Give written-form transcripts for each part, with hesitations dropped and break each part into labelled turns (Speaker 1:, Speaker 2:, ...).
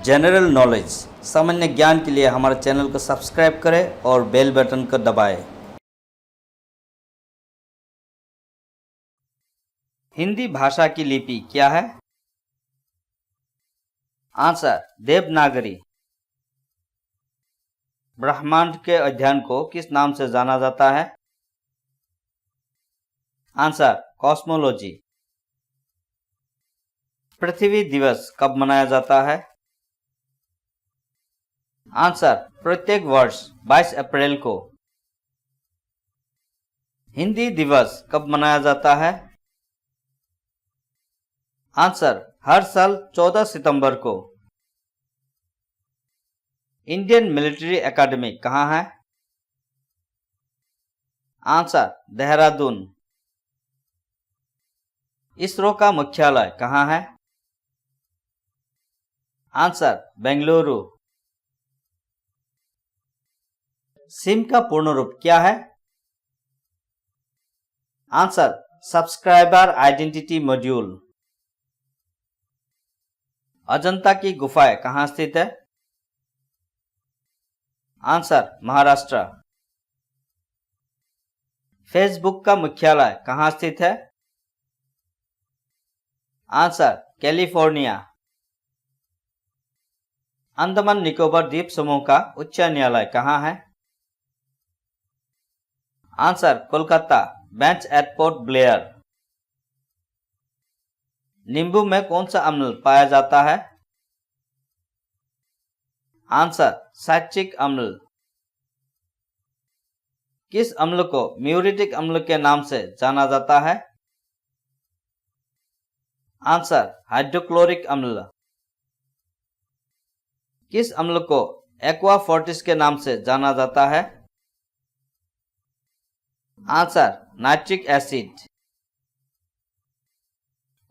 Speaker 1: General knowledge सामान्य ज्ञान के लिए हमारे चैनल को सब्सक्राइब करें और बेल बटन को दबाएं। हिंदी भाषा की लिपि क्या है? आंसर देवनागरी। ब्रह्मांड के अध्ययन को किस नाम से जाना जाता है? Answer cosmology. पृथ्वी दिवस कब मनाया जाता है? आंसर प्रत्येक वर्ष 22 अप्रैल को। हिंदी दिवस कब मनाया जाता है? आंसर हर साल 14 सितंबर को। इंडियन मिलिट्री एकेडमी कहाँ है? आंसर देहरादून। इसरो का मुख्यालय कहाँ है? आंसर बेंगलुरु। सिम का पूर्ण रूप क्या है? Answer subscriber identity module. Ajanta की गुफाएं कहाँ स्थित है? आंसर महाराष्ट्र। फेसबुक का मुख्यालय कहाँ स्थित है? Answer California. अंडमान निकोबार द्वीप समूह का उच्च न्यायालय कहाँ है? Answer Kolkata bench at Port Blair. नींबू में कौन सा अम्ल पाया जाता है? आंसर साइट्रिक अम्ल। किस अम्ल को म्यूरिटिक अम्ल के नाम से जाना जाता है? आंसर हाइड्रोक्लोरिक अम्ल। किस अम्ल को एक्वा फोर्टिस के नाम से जाना जाता है? Answer nitric acid.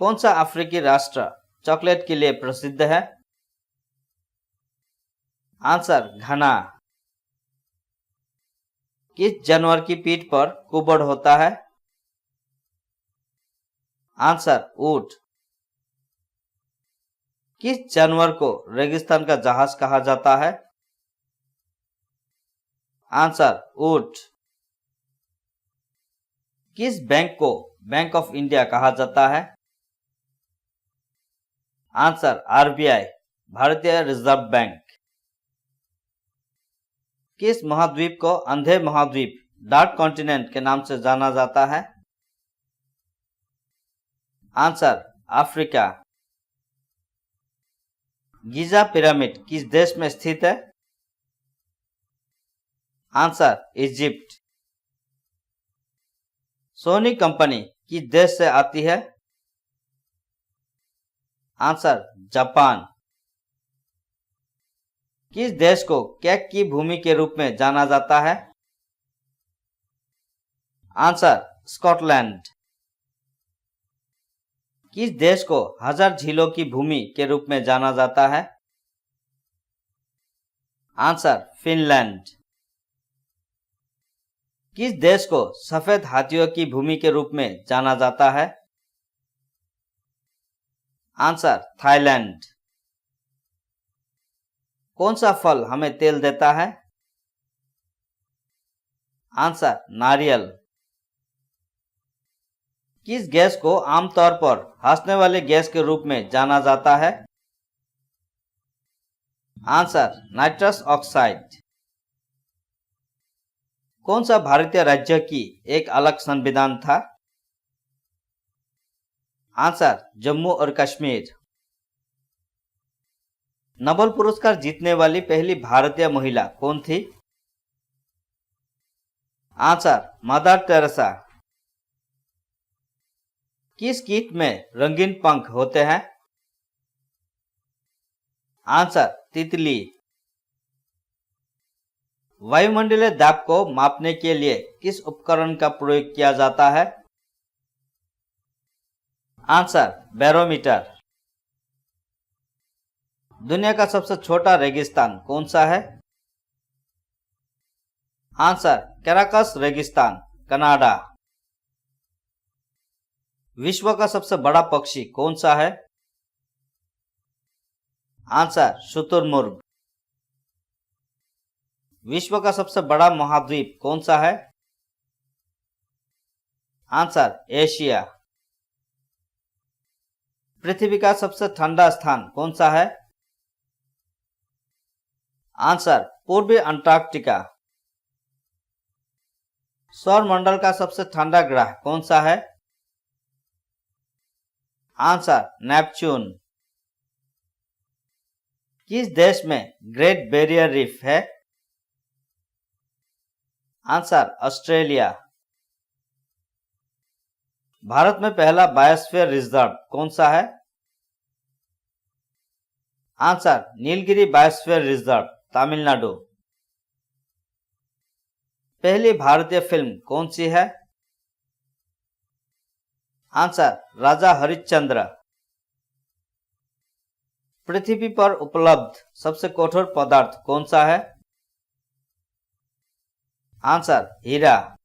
Speaker 1: कौन सा अफ्रीकी राष्ट्र चॉकलेट के लिए प्रसिद्ध है? आंसर घना। किस जानवर की पीठ पर कुबड़ होता है? आंसर ऊंट। किस जानवर को रेगिस्तान का जहाज कहा जाता है? आंसर ऊंट। किस बैंक को बैंक ऑफ इंडिया कहा जाता है? आंसर आरबीआई भारतीय रिजर्व बैंक। किस महाद्वीप को अंधे महाद्वीप डार्क कॉन्टिनेंट के नाम से जाना जाता है? Answer Africa. गीजा पिरामिड किस देश में स्थित है? Answer Egypt. सोनी कंपनी किस देश से आती है? Answer Japan. किस देश को केक की भूमि के रूप में जाना जाता है? Answer Scotland. किस देश को हजार झीलों की भूमि के रूप में जाना जाता है? Answer Finland. किस देश को सफेद हाथियों की भूमि के रूप में जाना जाता है? Answer Thailand. कौन सा फल हमें तेल देता है? आंसर नारियल। किस गैस को आमतौर पर हंसने वाले गैस के रूप में जाना जाता है? Answer nitrous oxide. कौन सा भारतीय राज्य की एक अलग संविधान था? आंसर जम्मू और कश्मीर। नोबेल पुरस्कार जीतने वाली पहली भारतीय महिला कौन थी? Answer mother Teresa. किस कीट में रंगीन पंख होते हैं? आंसर तितली। वायुमंडलीय दाब को मापने के लिए किस उपकरण का प्रयोग किया जाता है? Answer barometer. दुनिया का सबसे छोटा रेगिस्तान कौन सा है? आंसर कैराकस रेगिस्तान कनाडा। विश्व का सबसे बड़ा पक्षी कौन सा है? आंसर शुतुरमुर्ग। विश्व का सबसे बड़ा महाद्वीप कौन सा है? Answer Asia. पृथ्वी का सबसे ठंडा स्थान कौन सा है? आंसर पूर्वी अंटार्कटिका। सौर मंडल का सबसे ठंडा ग्रह कौन सा है? Answer Neptune. किस देश में ग्रेट बैरियर रीफ है? Answer Australia. भारत में पहला बायोस्फीयर रिजर्व कौन सा है? Answer Nilgiri biosphere reserve, Tamil Nadu. पहली भारतीय फिल्म कौन सी है? आंसर राजा हरिश्चंद्र। पृथ्वी पर उपलब्ध सबसे कठोर पदार्थ कौन सा है? आंसर हीरा।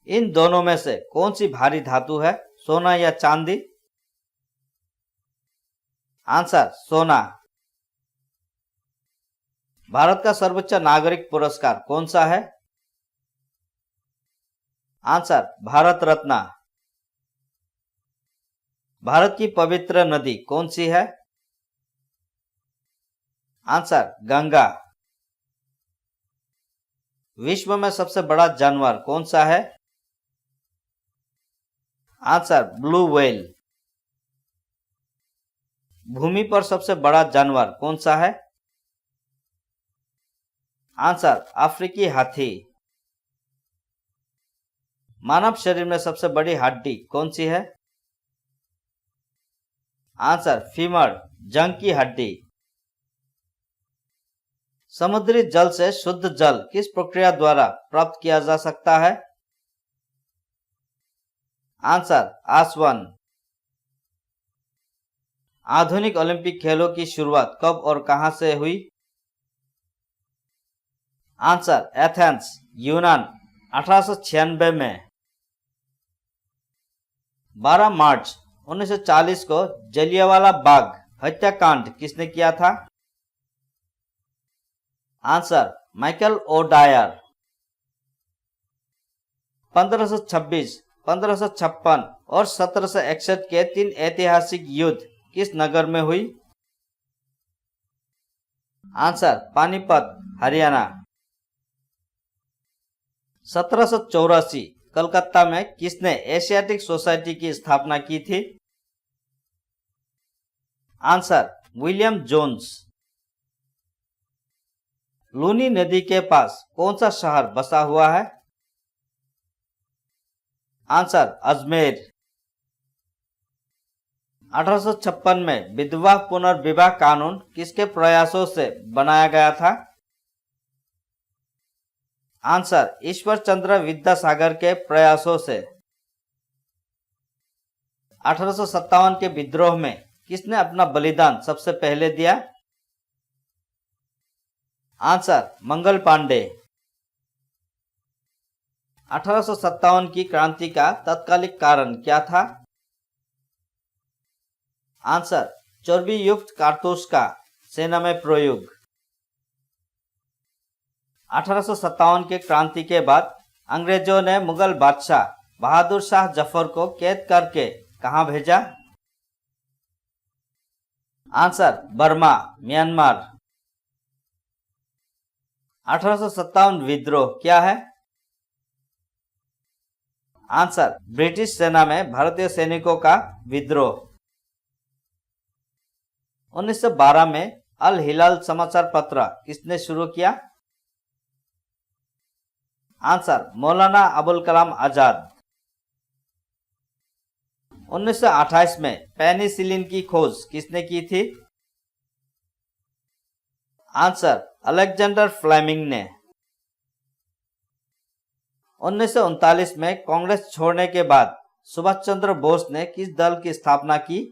Speaker 1: इन दोनों में से कौन सी भारी धातु है, सोना या चांदी? आंसर सोना। भारत का सर्वोच्च नागरिक पुरस्कार कौन सा है? आंसर भारत रत्न। भारत की पवित्र नदी कौन सी है? आंसर गंगा। विश्व में सबसे बड़ा जानवर कौन सा है? Answer blue whale. भूमि पर सबसे बड़ा जानवर कौन सा है? आंसर अफ्रीकी हाथी। मानव शरीर में सबसे बड़ी हड्डी कौन सी है? आंसर फीमर, जंग की हड्डी। समुद्री जल से शुद्ध जल किस प्रक्रिया द्वारा प्राप्त किया जा सकता है? आंसर आसवन। आधुनिक ओलंपिक खेलों की शुरुआत कब और कहां से हुई? आंसर एथेंस, यूनान, 1896 में। 12 मार्च 1940 को जलियांवाला बाग हत्याकांड किसने किया था? Answer Michael O Dyer. 1526, 1556 और 1761 के 3 ऐतिहासिक युद्ध किस नगर में हुई? आंसर पानीपत, हरियाणा। 1784 कलकत्ता में किसने एशियाटिक सोसाइटी की स्थापना की थी? Answer William Jones. लूनी नदी के पास कौन सा शहर बसा हुआ है? आंसर अजमेर। 1856 में विधवा पुनर्विवाह कानून किसके प्रयासों से बनाया गया था? आंसर ईश्वर चंद्र विद्यासागर के प्रयासों से। 1857 के विद्रोह में किसने अपना बलिदान सबसे पहले दिया? आंसर मंगल पांडे। 1857 की क्रांति का तत्कालिक कारण क्या था? आंसर चर्बी युक्त कारतूस का सेना में प्रयोग। 1857 के क्रांति के बाद अंग्रेजों ने मुगल बादशाह बहादुर शाह जफर को कैद करके कहां भेजा? Answer Burma, Myanmar. 1857 विद्रोह क्या है? आंसर ब्रिटिश सेना में भारतीय सैनिकों का विद्रोह। 1912 में अल हिलाल समाचार पत्र किसने शुरू किया? आंसर मौलाना अबुल कलाम आजाद। 1928 में पेनिसिलिन की खोज किसने की थी? आंसर अलेक्जेंडर फ्लेमिंग ने। 1939 में कांग्रेस छोड़ने के बाद सुभाष चंद्र बोस ने किस दल की स्थापना की?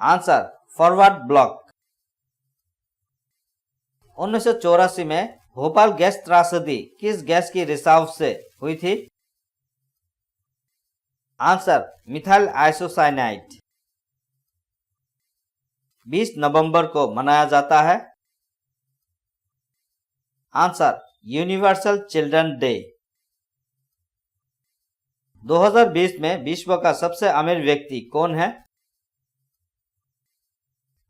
Speaker 1: Answer forward block. 1984 में भोपाल गैस त्रासदी किस गैस की रिसाव से हुई थी? Answer methyl isocyanide. 20 नवंबर को मनाया जाता है? Answer universal children day. 2020 में विश्व का सबसे अमीर व्यक्ति कौन है?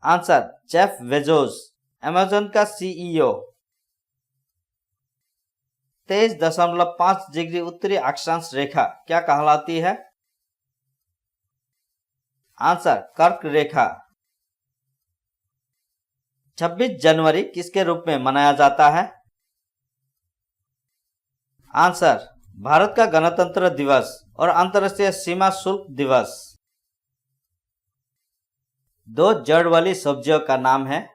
Speaker 1: आंसर जेफ बेजोस, अमेज़न का सीईओ। 23.5 डिग्री उत्तरी अक्षांश रेखा क्या कहलाती है? आंसर कर्क रेखा। 26 जनवरी किसके रूप में मनाया जाता है? आंसर भारत का गणतंत्र दिवस और अंतर्राष्ट्रीय सीमा शुल्क दिवस। 2 जड़ वाली सब्जियों का नाम है?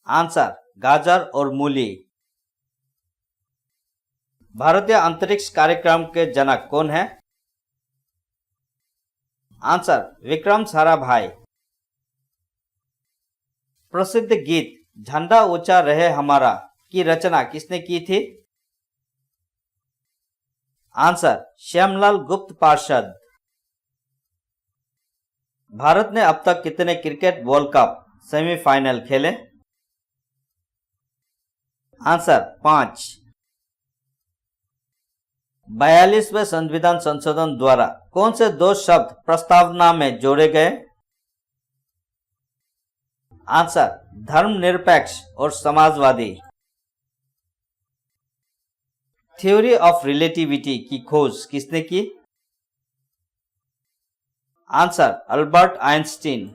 Speaker 1: आंसर गाजर और मूली। भारतीय अंतरिक्ष कार्यक्रम के जनक कौन है? आंसर विक्रम साराभाई। प्रसिद्ध गीत झंडा ऊंचा रहे हमारा की रचना किसने की थी? आंसर श्यामलाल गुप्त पार्षद। भारत ने अब तक कितने क्रिकेट वर्ल्ड कप सेमीफाइनल खेले? आंसर 5। 42वें संविधान संशोधन द्वारा कौन से 2 शब्द प्रस्तावना में जोड़े गए? आंसर धर्मनिरपेक्ष और समाजवादी। थ्योरी ऑफ रिलेटिविटी की खोज किसने की? Answer Albert Einstein.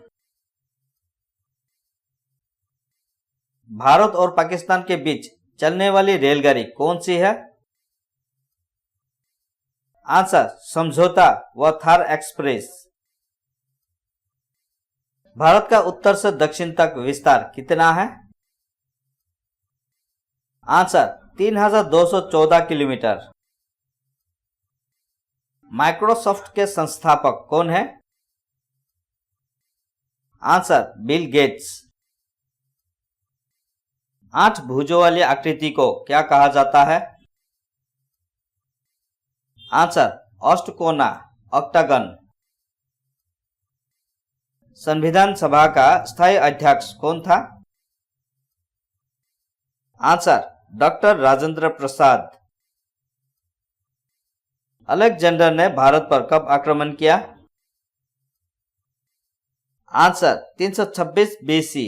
Speaker 1: भारत और पाकिस्तान के बीच चलने वाली रेलगाड़ी कौन सी है? आंसर समझौता व थार एक्सप्रेस। भारत का उत्तर से दक्षिण तक विस्तार कितना है? Answer 3214 kilometre. माइक्रोसॉफ्ट के संस्थापक कौन है? Answer Bill Gates. 8 भुजों वाली आकृति को क्या कहा जाता है? आंसर अष्टकोना, ऑक्टागन। संविधान सभा का स्थायी अध्यक्ष कौन था? Answer doctor Rajendra Prasad. Alexander ने भारत पर कब आक्रमण किया? Answer 326 BC.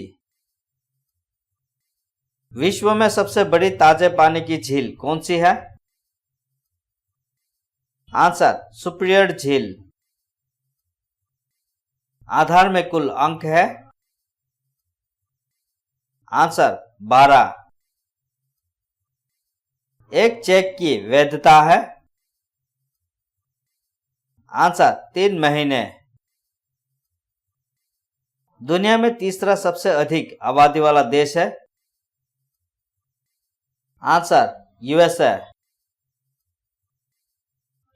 Speaker 1: विश्व में सबसे बड़ी ताजे पानी की झील कौन सी है? आंसर सुपिरियर झील। आधार में कुल अंक है? आंसर 12। एक चेक की वैधता है? आंसर 3 महीने। दुनिया में तीसरा सबसे अधिक आबादी वाला देश है? Answer USA.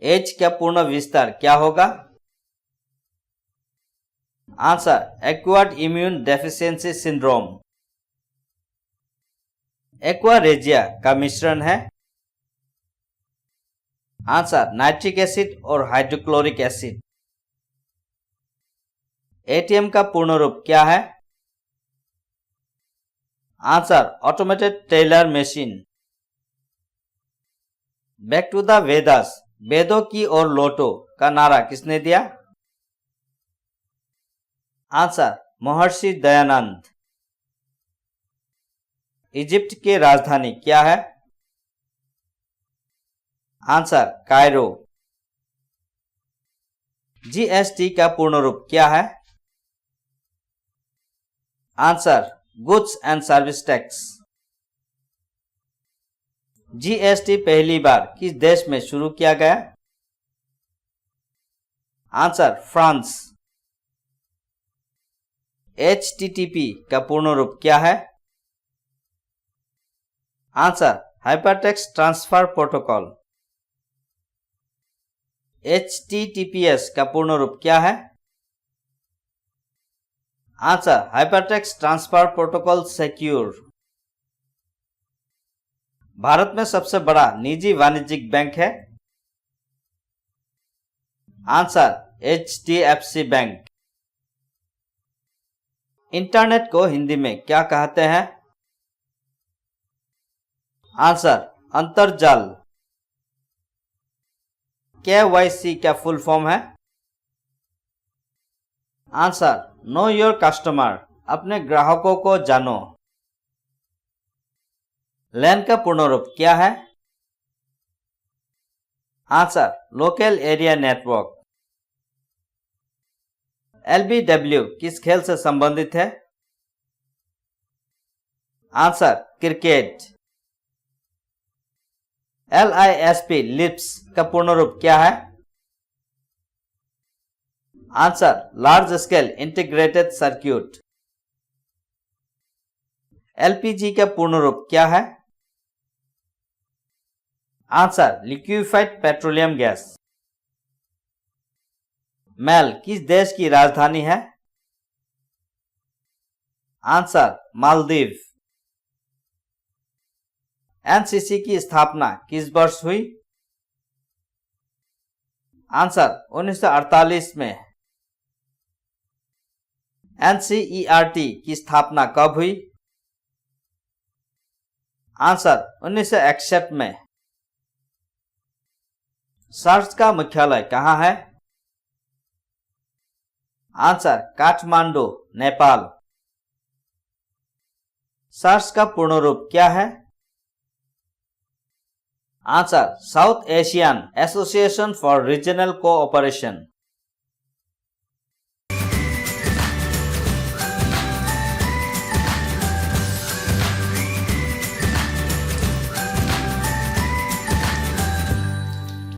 Speaker 1: एच का पूर्ण विस्तार क्या होगा? Answer acquired immune deficiency syndrome. Aqua regia का मिश्रण है? आंसर नाइट्रिक एसिड और हाइड्रोक्लोरिक एसिड। एटीएम का पूर्ण रूप क्या है? Answer automated teller machine. Back to the Vedas, वेदों की ओर लौटो का नारा किसने दिया? आंसर महर्षि दयानंद। इजिप्ट की राजधानी क्या है? Answer Cairo. जीएसटी का पूर्ण रूप क्या है? Answer goods and service tax. GST पहली बार किस देश में शुरू किया गया? Answer France. एचटीटीपी का पूर्ण रूप क्या है? Answer hypertext transfer protocol. HTTPS का पूर्ण रूप क्या है? Answer hypertext transfer protocol secure. Bharat में सबसे बड़ा निजी वाणिज्यिक बैंक है? Answer HDFC bank. इंटरनेट को हिंदी में क्या कहते हैं? आंसर, अंतर्जाल। KYC क्या फुल फॉर्म है? आंसर, नो योर कस्टमर, अपने ग्राहकों को जानो। लैन का पूर्ण रूप क्या है? Answer, local area network. LBW किस खेल से संबंधित है? Answer, cricket. LISP लिप्स का पूर्ण रूप क्या है? Answer, large scale integrated circuit. LPG का पूर्ण रूप क्या है? Answer, liquefied petroleum gas. मैल किस देश की राजधानी है? आंसर, मालदीव। NCC की स्थापना किस वर्ष हुई? आंसर, 1948 में। NCERT की स्थापना कब हुई? आंसर, 1961 में। सर्च का मुख्यालय कहाँ है? आंसर, काठमांडू, नेपाल। सर्च का पूर्ण रूप क्या है? Answer, south Asian association for regional cooperation.